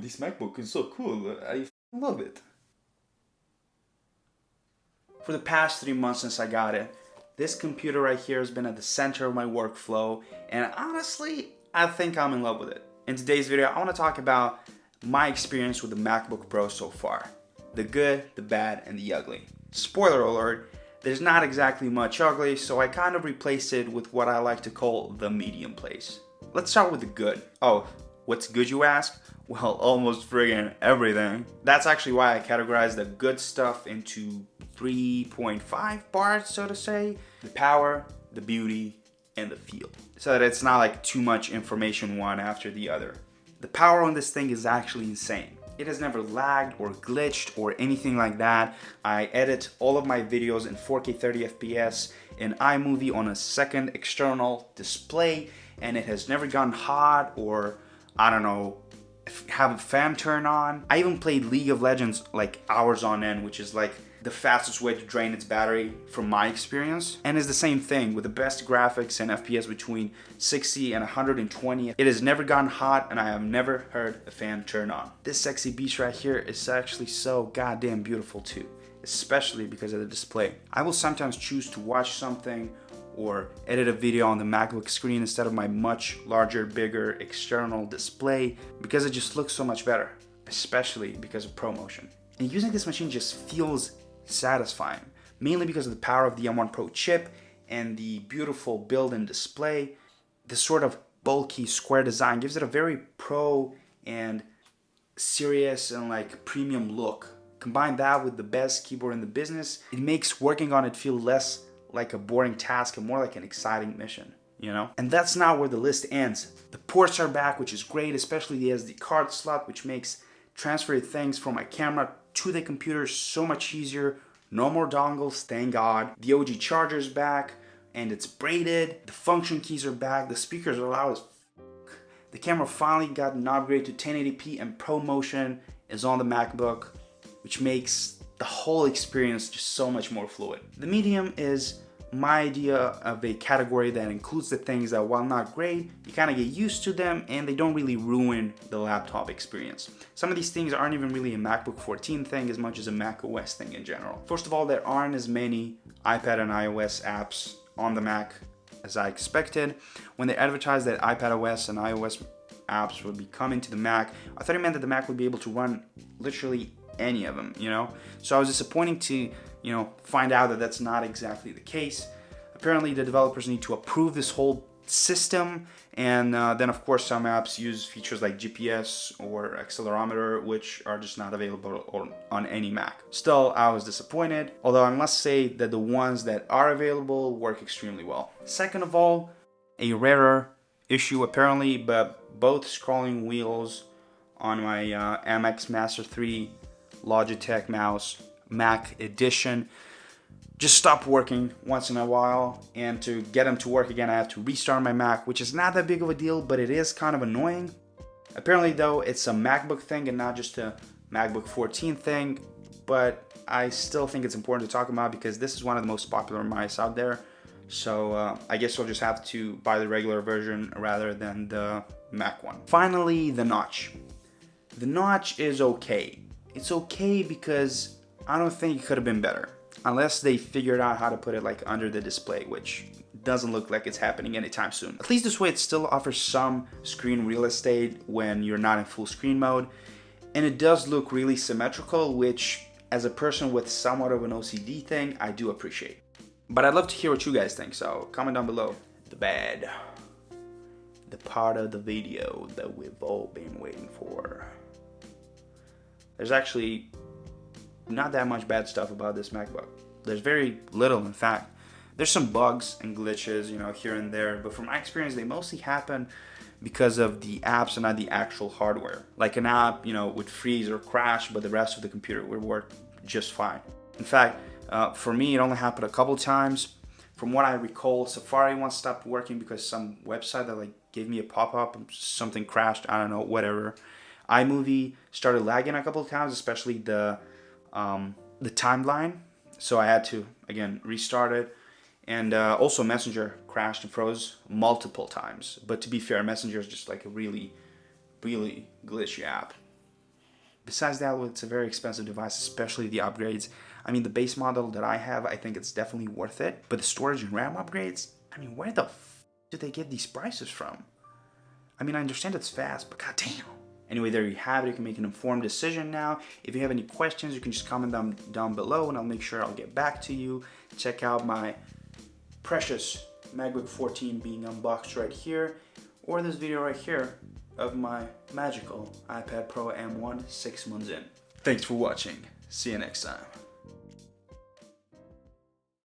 this MacBook is so cool. I love it. For the past 3 months since I got it, this computer right here has been at the center of my workflow, and honestly, I think I'm in love with it. In today's video, I want to talk about my experience with the MacBook Pro so far. The good, the bad, and the ugly. Spoiler alert, there's not exactly much ugly, so I kind of replaced it with what I like to call the medium place. Let's start with the good. Oh, what's good, you ask? Well, almost friggin' everything. That's actually why I categorize the good stuff into 3.5 parts, so to say. The power, the beauty, and the feel. So that it's not like too much information one after the other. The power on this thing is actually insane. It has never lagged or glitched or anything like that. I edit all of my videos in 4K 30 FPS in iMovie on a second external display, and it has never gotten hot or, I don't know, have a fan turn on. I even played League of Legends like hours on end, which is like the fastest way to drain its battery from my experience. And it's the same thing with the best graphics and FPS between 60 and 120. It has never gotten hot and I have never heard a fan turn on. This sexy beast right here is actually so goddamn beautiful too, especially because of the display. I will sometimes choose to watch something or edit a video on the MacBook screen instead of my much larger, bigger external display because it just looks so much better, especially because of ProMotion. And using this machine just feels satisfying, mainly because of the power of the M1 Pro chip and the beautiful build and display. This sort of bulky square design gives it a very pro and serious and like premium look. Combine that with the best keyboard in the business, it makes working on it feel less like a boring task and more like an exciting mission, you know? And that's not where the list ends. The ports are back, which is great, especially the SD card slot, which makes transferring things from my camera to the computer so much easier. No more dongles, thank God. The OG charger is back and it's braided. The function keys are back. The speakers are loud as f***. The camera finally got an upgrade to 1080p and ProMotion is on the MacBook, which makes the whole experience just so much more fluid. The medium is my idea of a category that includes the things that, while not great, you kind of get used to them and they don't really ruin the laptop experience. Some of these things aren't even really a MacBook 14 thing as much as a Mac OS thing in general. First of all, there aren't as many iPad and iOS apps on the Mac as I expected. When they advertised that iPad OS and iOS apps would be coming to the Mac, I thought it meant that the Mac would be able to run literally any of them, you know? So I was disappointed to, find out that that's not exactly the case. Apparently the developers need to approve this whole system, and then of course some apps use features like GPS or accelerometer, which are just not available on any Mac. Still, I was disappointed, although I must say that the ones that are available work extremely well. Second of all, a rarer issue apparently, but both scrolling wheels on my MX Master 3 Logitech mouse Mac edition just stop working once in a while, and to get them to work again I have to restart my Mac, which is not that big of a deal, but it is kind of annoying. Apparently though, it's a MacBook thing and not just a MacBook 14 thing, but I still think it's important to talk about because this is one of the most popular mice out there. So I guess you'll just have to buy the regular version rather than the Mac one. Finally, the notch. The notch is okay. It's okay because I don't think it could have been better. Unless they figured out how to put it like under the display, which doesn't look like it's happening anytime soon. At least this way it still offers some screen real estate when you're not in full screen mode. And it does look really symmetrical, which as a person with somewhat of an OCD thing, I do appreciate. But I'd love to hear what you guys think, so comment down below. The bad. The part of the video that we've all been waiting for. There's actually not that much bad stuff about this MacBook. There's very little, in fact. There's some bugs and glitches, here and there, but from my experience, they mostly happen because of the apps and not the actual hardware. Like an app, would freeze or crash, but the rest of the computer would work just fine. In fact, for me, it only happened a couple times. From what I recall, Safari once stopped working because some website that gave me a pop-up, something crashed, I don't know, whatever. iMovie started lagging a couple of times, especially the timeline, so I had to again restart it. And also Messenger crashed and froze multiple times, but to be fair, Messenger is just like a really glitchy app. Besides that, it's a very expensive device, especially the upgrades. I mean, the base model that I have, I think it's definitely worth it. But the storage and RAM upgrades, I mean, where the did they get these prices from? I mean, I understand it's fast, but goddamn. Anyway, there you have it. You can make an informed decision now. If you have any questions, you can just comment them down below and I'll make sure I'll get back to you. Check out my precious MacBook 14 being unboxed right here, or this video right here of my magical iPad Pro M1 6 months in. Thanks for watching. See you next time.